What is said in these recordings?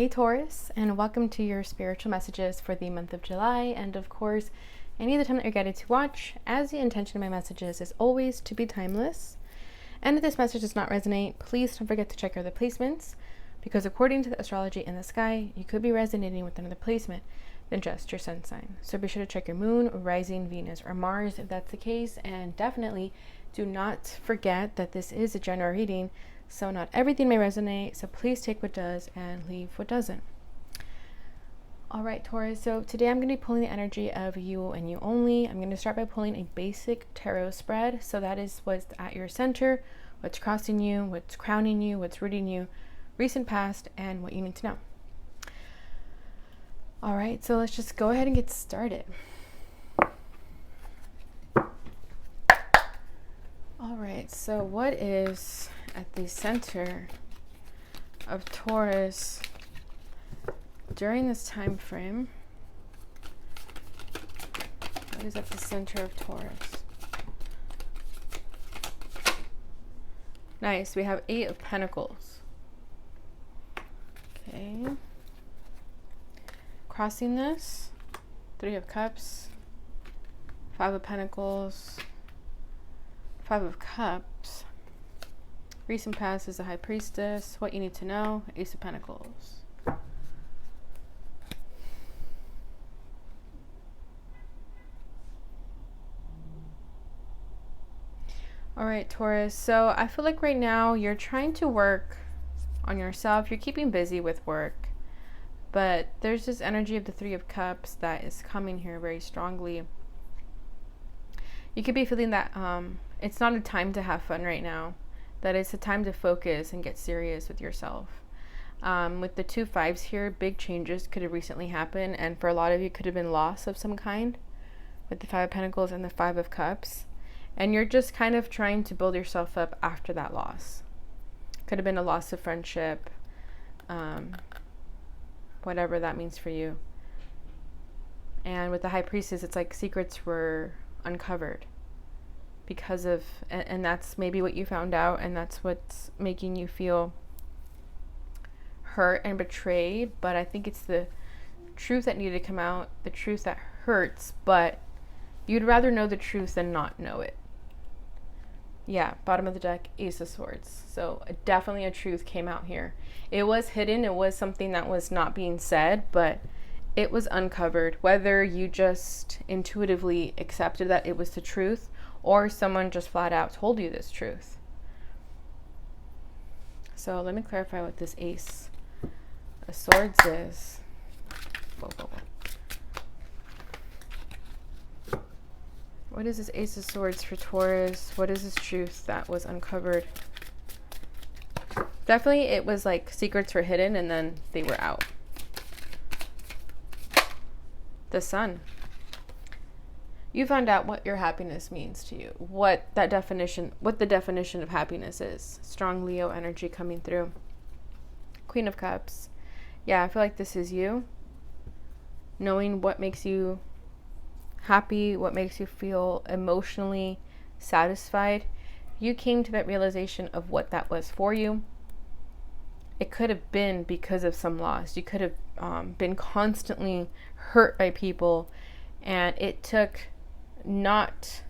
Hey Taurus, and welcome to your spiritual messages for the month of July, and of course, any of the time that you're guided to watch, as the intention of my messages is always to be timeless. And if this message does not resonate, please don't forget to check your other placements, because according to the astrology in the sky, you could be resonating with another placement than just your sun sign. So be sure to check your moon, rising, Venus, or Mars if that's the case, and definitely do not forget that this is a general reading, so not everything may resonate, so please take what does and leave what doesn't. All right, Taurus, so today I'm going to be pulling the energy of you and you only. I'm going to start by pulling a basic tarot spread. So that is what's at your center, what's crossing you, what's crowning you, what's rooting you, recent past, and what you need to know. All right, so let's just go ahead and get started. All right, so what is at the center of Taurus during this time frame? What is at the center of Taurus? Nice, we have 8 of Pentacles. Okay. Crossing this, 3 of Cups, 5 of Pentacles, 5 of Cups. Recent past is the High Priestess. What you need to know, Ace of Pentacles. All right, Taurus. So I feel like right now you're trying to work on yourself. You're keeping busy with work. But there's this energy of the 3 of Cups that is coming here very strongly. You could be feeling that it's not a time to have fun right now. That it's a time to focus and get serious with yourself. With the 2 5s here, big changes could have recently happened, and for a lot of you could have been loss of some kind with the 5 of Pentacles and the 5 of Cups. And you're just kind of trying to build yourself up after that loss. Could have been a loss of friendship, whatever that means for you. And with the High Priestess, it's like secrets were uncovered. Because of, and that's maybe what you found out, and that's what's making you feel hurt and betrayed. But I think it's the truth that needed to come out, the truth that hurts, but you'd rather know the truth than not know it. Yeah, bottom of the deck, Ace of Swords. So definitely a truth came out here. It was hidden, it was something that was not being said, but it was uncovered. Whether you just intuitively accepted that it was the truth, or someone just flat out told you this truth. So let me clarify what this Ace of Swords is. Whoa, whoa, whoa. What is this Ace of Swords for Taurus? What is this truth that was uncovered? Definitely it was like secrets were hidden and then they were out. The Sun. You found out what your happiness means to you, what the definition of happiness is. Strong Leo energy coming through. Queen of Cups. Yeah, I feel like this is you. Knowing what makes you happy, what makes you feel emotionally satisfied. You came to that realization of what that was for you. It could have been because of some loss. You could have been constantly hurt by people, and it took not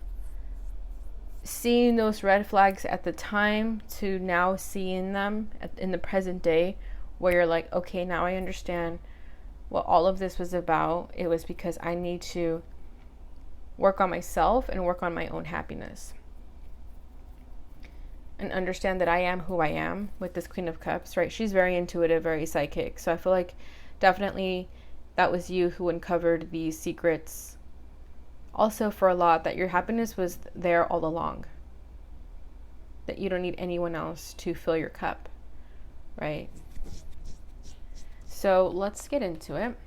seeing those red flags at the time to now seeing them in the present day, where you're like, okay, now I understand what all of this was about. It was because I need to work on myself and work on my own happiness and understand that I am who I am. With this Queen of Cups, right? She's very intuitive, very psychic. So I feel like definitely that was you who uncovered these secrets. Also, for a lot, that your happiness was there all along. That you don't need anyone else to fill your cup, right? So let's get into it.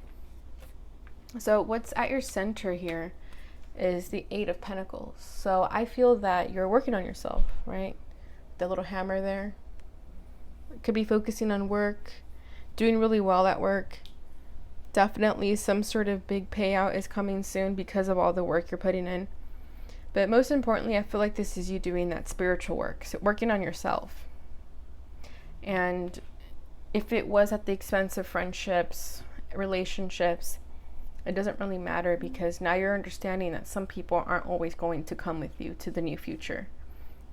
So what's at your center here is the 8 of Pentacles. So I feel that you're working on yourself, right? The little hammer there. Could be focusing on work, doing really well at work. Definitely some sort of big payout is coming soon because of all the work you're putting in. But most importantly, I feel like this is you doing that spiritual work, so working on yourself. And if it was at the expense of friendships, relationships, it doesn't really matter, because now you're understanding that some people aren't always going to come with you to the new future,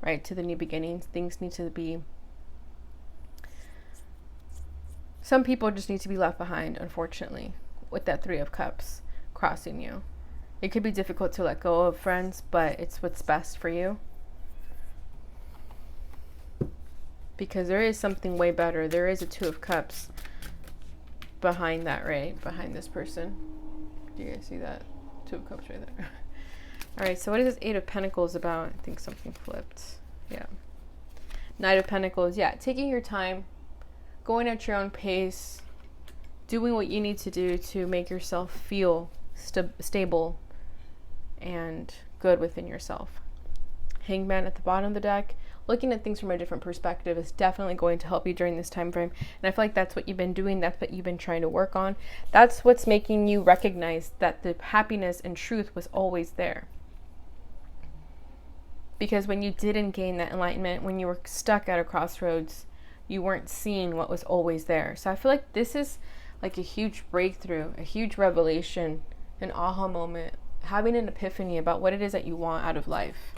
right? To the new beginnings. Things need to be, some people just need to be left behind, unfortunately, with that Three of Cups crossing you. It could be difficult to let go of friends, but it's what's best for you. Because there is something way better. There is a Two of Cups behind that, right? Behind this person. Do you guys see that? Two of Cups right there. All right, so what is this Eight of Pentacles about? I think something flipped. Yeah. Knight of Pentacles. Yeah, taking your time, going at your own pace, doing what you need to do to make yourself feel stable and good within yourself. Hangman at the bottom of the deck. Looking at things from a different perspective is definitely going to help you during this time frame. And I feel like that's what you've been doing. That's what you've been trying to work on. That's what's making you recognize that the happiness and truth was always there. Because when you didn't gain that enlightenment, when you were stuck at a crossroads, you weren't seeing what was always there. So I feel like this is like a huge breakthrough, a huge revelation, an aha moment, having an epiphany about what it is that you want out of life.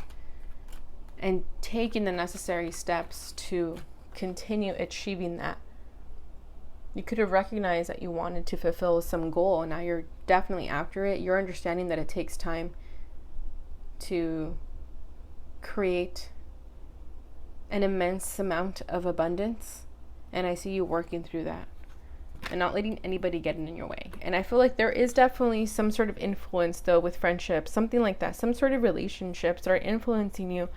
And taking the necessary steps to continue achieving that. You could have recognized that you wanted to fulfill some goal, and now you're definitely after it. You're understanding that it takes time to create an immense amount of abundance. And I see you working through that and not letting anybody get in your way. And I feel like there is definitely some sort of influence, though, with friendships, something like that, some sort of relationships that are influencing you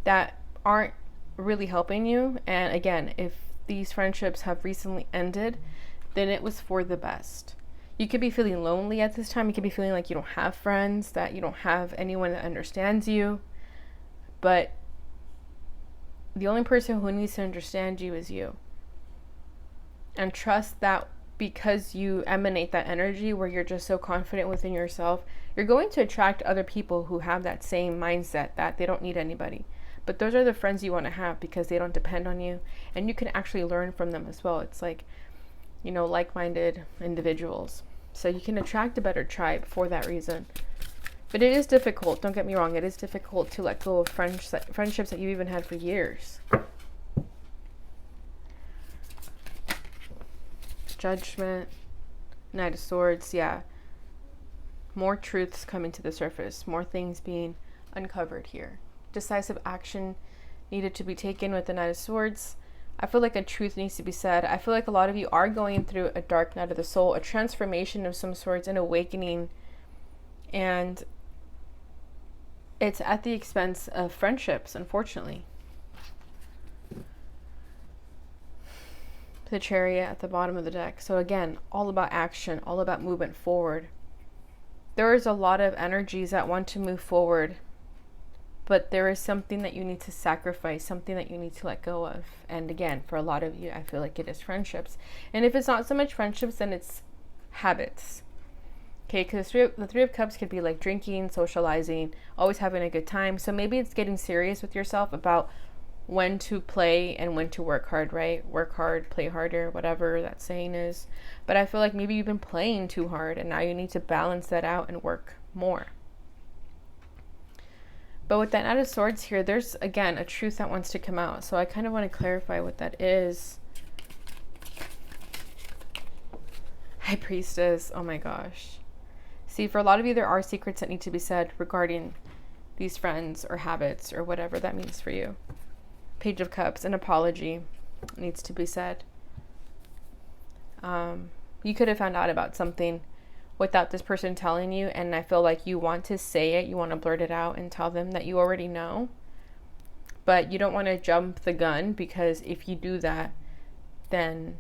that aren't really helping you. And again, if these friendships have recently ended, then it was for the best. You could be feeling lonely at this time. You could be feeling like you don't have friends, that you don't have anyone that understands you. But the only person who needs to understand you is you. And trust that because you emanate that energy where you're just so confident within yourself, you're going to attract other people who have that same mindset that they don't need anybody. But those are the friends you want to have because they don't depend on you. And you can actually learn from them as well. It's like, you know, like-minded individuals. So you can attract a better tribe for that reason. But it is difficult. Don't get me wrong. It is difficult to let go of friendships that you even had for years. Judgment. Knight of Swords. Yeah. More truths coming to the surface. More things being uncovered here. Decisive action needed to be taken with the Knight of Swords. I feel like a truth needs to be said. I feel like a lot of you are going through a dark night of the soul, a transformation of some sorts, an awakening, and it's at the expense of friendships, unfortunately. The Chariot at the bottom of the deck. So again, all about action, all about movement forward. There is a lot of energies that want to move forward, but there is something that you need to sacrifice, something that you need to let go of. And again, for a lot of you, I feel like it is friendships. And if it's not so much friendships, then it's habits. Okay, because the Three of Cups could be like drinking, socializing, always having a good time. So maybe it's getting serious with yourself about when to play and when to work hard, right? Work hard, play harder, whatever that saying is. But I feel like maybe you've been playing too hard and now you need to balance that out and work more. But with that Knight of Swords here, there's, again, a truth that wants to come out. So I kind of want to clarify what that is. High Priestess. Oh my gosh. See, for a lot of you, there are secrets that need to be said regarding these friends or habits or whatever that means for you. Page of Cups. An apology needs to be said. You could have found out about something without this person telling you, and I feel like you want to say it, you want to blurt it out and tell them that you already know, but you don't want to jump the gun, because if you do that, then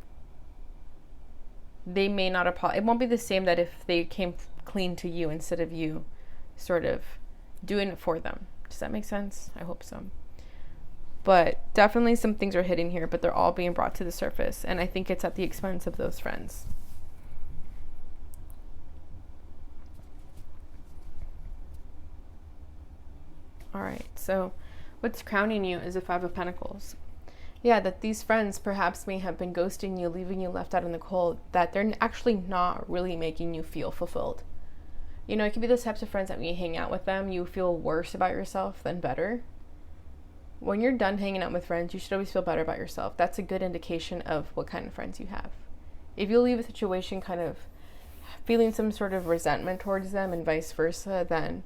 they may not apologize. It won't be the same that if they came clean to you instead of you sort of doing it for them. Does that make sense? I hope so. But definitely some things are hidden here, but they're all being brought to the surface, and I think it's at the expense of those friends. All right, so what's crowning you is the Five of Pentacles. Yeah, that these friends perhaps may have been ghosting you, leaving you left out in the cold, that they're actually not really making you feel fulfilled. You know, it could be those types of friends that when you hang out with them, you feel worse about yourself than better. When you're done hanging out with friends, you should always feel better about yourself. That's a good indication of what kind of friends you have. If you leave a situation kind of feeling some sort of resentment towards them and vice versa, then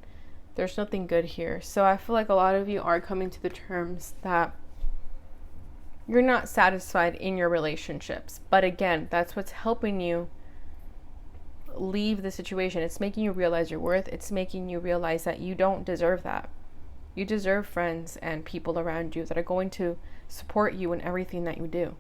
there's nothing good here. So I feel like a lot of you are coming to the terms that you're not satisfied in your relationships. But again, that's what's helping you leave the situation. It's making you realize your worth. It's making you realize that you don't deserve that. You deserve friends and people around you that are going to support you in everything that you do.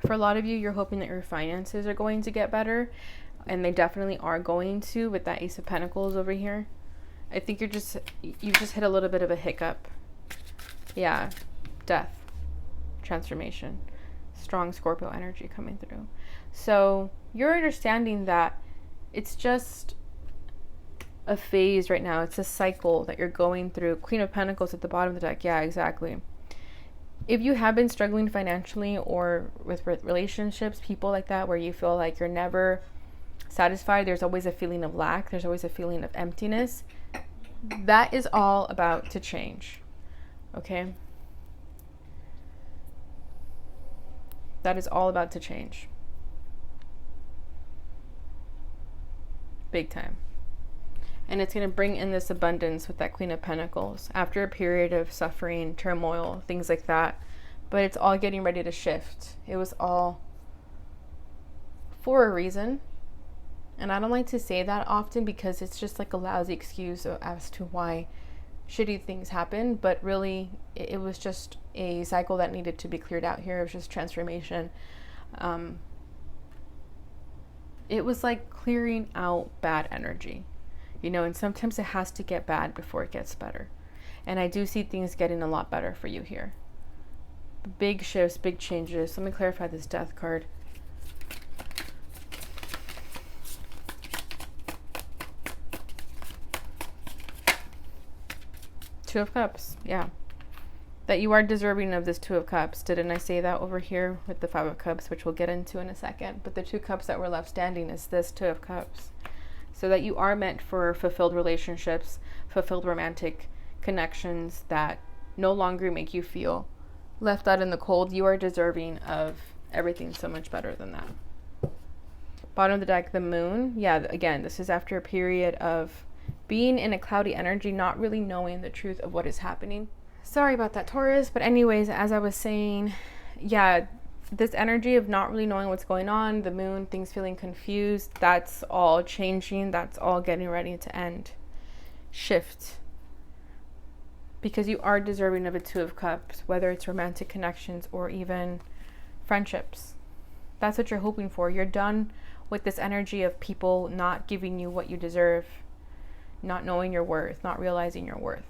For a lot of you, you're hoping that your finances are going to get better, and they definitely are going to with that Ace of Pentacles over here. I think you just hit a little bit of a hiccup. Yeah, death, transformation, strong Scorpio energy coming through. So you're understanding that it's just a phase right now. It's a cycle that you're going through. Queen of Pentacles at the bottom of the deck. Yeah, exactly. If you have been struggling financially or with relationships, people like that, where you feel like you're never satisfied, there's always a feeling of lack, there's always a feeling of emptiness, that is all about to change. Okay? That is all about to change. Big time. And it's going to bring in this abundance with that Queen of Pentacles after a period of suffering, turmoil, things like that. But it's all getting ready to shift. It was all for a reason. And I don't like to say that often because it's just like a lousy excuse as to why shitty things happen. But really, it was just a cycle that needed to be cleared out here. It was just transformation. It was like clearing out bad energy. You know, and sometimes it has to get bad before it gets better. And I do see things getting a lot better for you here. Big shifts, big changes. Let me clarify this death card. Two of Cups, yeah. That you are deserving of this Two of Cups. Didn't I say that over here with the Five of Cups, which we'll get into in a second. But the two cups that were left standing is this Two of Cups. So that you are meant for fulfilled relationships, fulfilled romantic connections that no longer make you feel left out in the cold. You are deserving of everything so much better than that. Bottom of the deck, the Moon. Yeah, again, this is after a period of being in a cloudy energy, not really knowing the truth of what is happening. Sorry about that, Taurus. But anyways, as I was saying, yeah, this energy of not really knowing what's going on, the Moon, things feeling confused, that's all changing. That's all getting ready to end. Shift. Because you are deserving of a Two of Cups, whether it's romantic connections or even friendships. That's what you're hoping for. You're done with this energy of people not giving you what you deserve, not knowing your worth, not realizing your worth.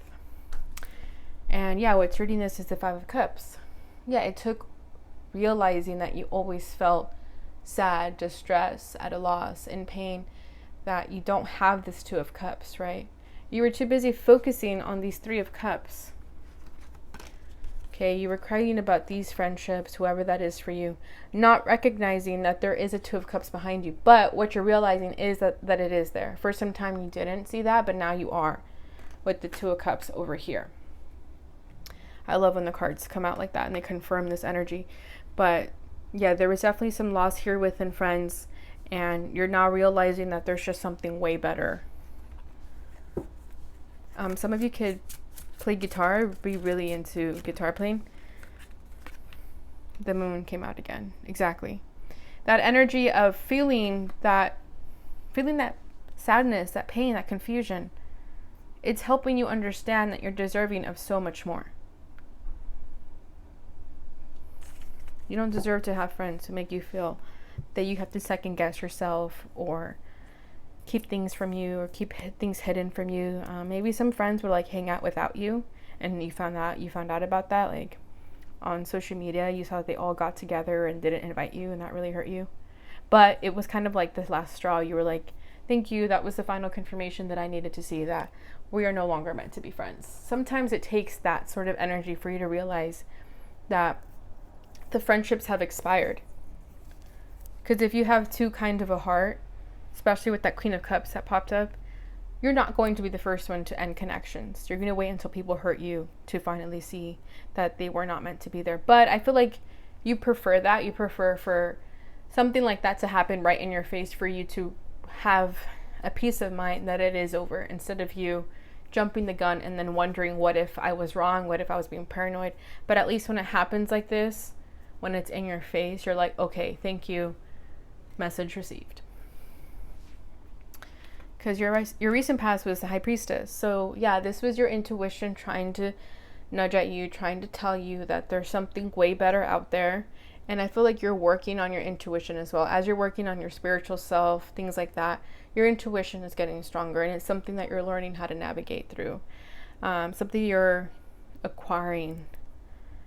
And yeah, what's reading this is the Five of Cups. Yeah, it took realizing that you always felt sad, distress, at a loss, in pain, that you don't have this Two of Cups, right? You were too busy focusing on these Three of Cups. Okay, you were crying about these friendships, whoever that is for you, not recognizing that there is a Two of Cups behind you. But what you're realizing is that it is there. For some time you didn't see that, but now you are with the Two of Cups over here. I love when the cards come out like that and they confirm this energy. But yeah, there was definitely some loss here within friends, and you're now realizing that there's just something way better. Some of you could play guitar, be really into guitar playing. The Moon came out again. Exactly. That energy of feeling that sadness, that pain, that confusion. It's helping you understand that you're deserving of so much more. You don't deserve to have friends who make you feel that you have to second guess yourself or keep things from you or keep things hidden from you. Maybe some friends would like hang out without you, and you found out about that, like on social media. You saw that they all got together and didn't invite you, and that really hurt you. But it was kind of like the last straw. You were like, Thank you. That was the final confirmation that I needed to see, that we are no longer meant to be friends. Sometimes it takes that sort of energy for you to realize that the friendships have expired. Because if you have too kind of a heart, especially with that Queen of Cups that popped up, you're not going to be the first one to end connections. You're going to wait until people hurt you to finally see that they were not meant to be there. But I feel like you prefer that. You prefer for something like that to happen right in your face, for you to have a peace of mind that it is over, instead of you jumping the gun and then wondering, what if I was wrong? What if I was being paranoid? But at least when it happens like this, when it's in your face, you're like, okay, thank you, message received. Because your recent past was the High Priestess. So yeah, this was your intuition trying to nudge at you, trying to tell you that there's something way better out there. And I feel like you're working on your intuition as well. As you're working on your spiritual self, things like that, your intuition is getting stronger, and it's something that you're learning how to navigate through. Something you're acquiring,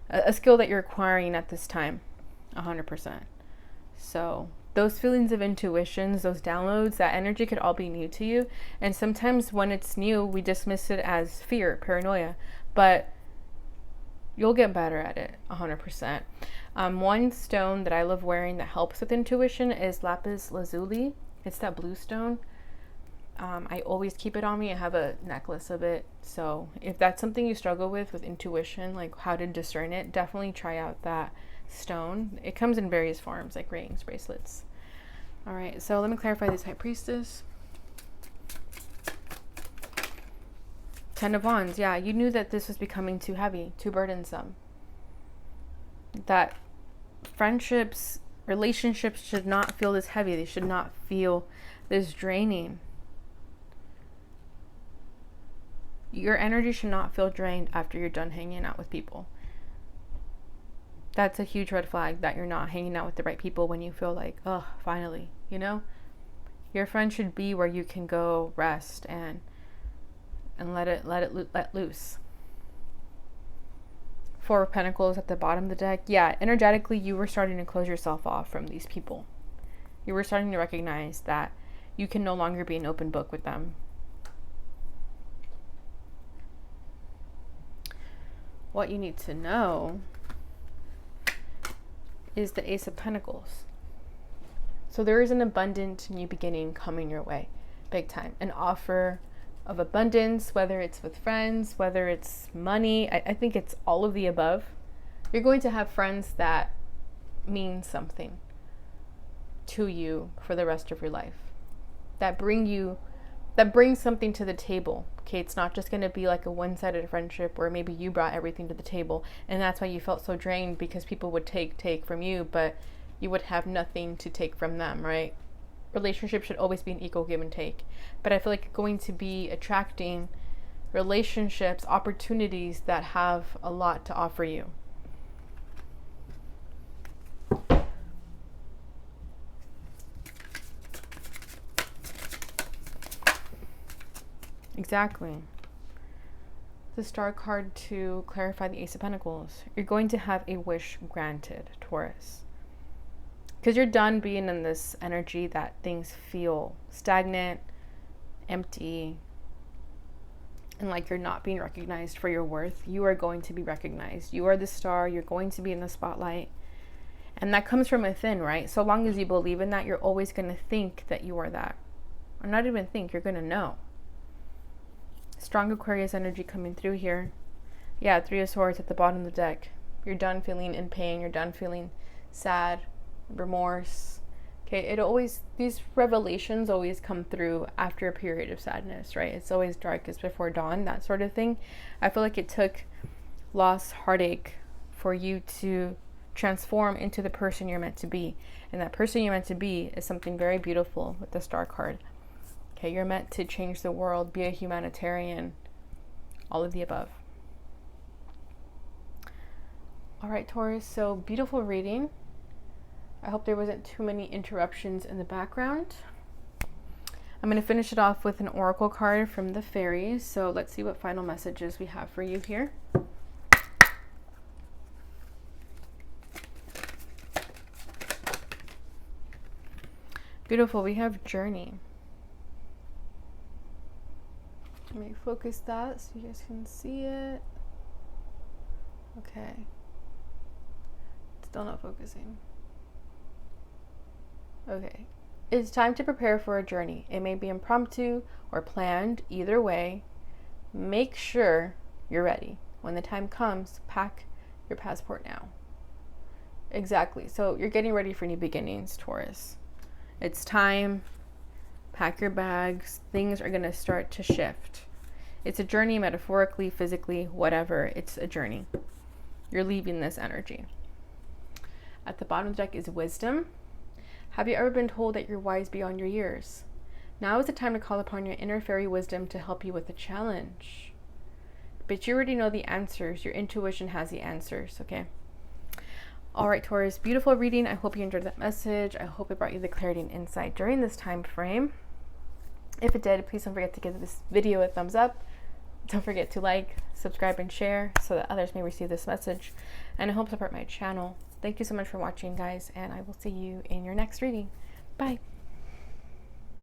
a skill that you're acquiring at this time, 100%. So those feelings of intuitions, those downloads, that energy could all be new to you. And sometimes when it's new, we dismiss it as fear, paranoia, but you'll get better at it, 100%. One stone that I love wearing that helps with intuition is lapis lazuli. It's that blue stone. I always keep it on me. I have a necklace of it. So if that's something you struggle with intuition, like how to discern it, definitely try out that stone. It comes in various forms, like rings, bracelets. All right, so let me clarify this High Priestess. Ten of Wands. Yeah, you knew that this was becoming too heavy, too burdensome. That friendships, relationships should not feel this heavy. They should not feel this draining. Your energy should not feel drained after you're done hanging out with people. That's a huge red flag, that you're not hanging out with the right people when you feel like, oh, finally, you know? Your friend should be where you can go rest and let loose. Four of Pentacles at the bottom of the deck. Yeah, energetically, you were starting to close yourself off from these people. You were starting to recognize that you can no longer be an open book with them. What you need to know is the Ace of Pentacles. So there is an abundant new beginning coming your way, big time. An offer of abundance, whether it's with friends, whether it's money. I think it's all of the above. You're going to have friends that mean something to you for the rest of your life, that bring something to the table. Okay, it's not just going to be like a one-sided friendship where maybe you brought everything to the table and that's why you felt so drained, because people would take from you, but you would have nothing to take from them, right? Relationship should always be an equal give and take. But I feel like you're going to be attracting relationships, opportunities that have a lot to offer you. Exactly. The Star card to clarify the Ace of Pentacles. You're going to have a wish granted, Taurus. Because you're done being in this energy that things feel stagnant, empty, and like you're not being recognized for your worth. You are going to be recognized. You are the star. You're going to be in the spotlight. And that comes from within, right? So long as you believe in that, you're always going to think that you are that. Or not even think, you're going to know. Strong Aquarius energy coming through here. Yeah, Three of Swords at the bottom of the deck. You're done feeling in pain. You're done feeling sad, remorse. Okay, these revelations always come through after a period of sadness, right? It's always darkest before dawn, that sort of thing. I feel like it took loss, heartache for you to transform into the person you're meant to be. And that person you're meant to be is something very beautiful with the Star card. Okay, you're meant to change the world, be a humanitarian, all of the above. All right, Taurus, so beautiful reading. I hope there wasn't too many interruptions in the background. I'm going to finish it off with an oracle card from the fairies. So let's see what final messages we have for you here. Beautiful. We have journey. Let me focus that so you guys can see it. Okay. Still not focusing. Okay. It's time to prepare for a journey. It may be impromptu or planned. Either way, make sure you're ready. When the time comes, pack your passport now. Exactly. So you're getting ready for new beginnings, Taurus. It's time. Pack your bags. Things are going to start to shift. It's a journey, metaphorically, physically, whatever. It's a journey. You're leaving this energy. At the bottom of the deck is wisdom. Have you ever been told that you're wise beyond your years? Now is the time to call upon your inner fairy wisdom to help you with the challenge. But you already know the answers. Your intuition has the answers, okay? All right, Taurus, beautiful reading. I hope you enjoyed that message. I hope it brought you the clarity and insight during this time frame. If it did, please don't forget to give this video a thumbs up. Don't forget to like, subscribe, and share so that others may receive this message. And I hope support my channel. Thank you so much for watching, guys, and I will see you in your next reading. Bye.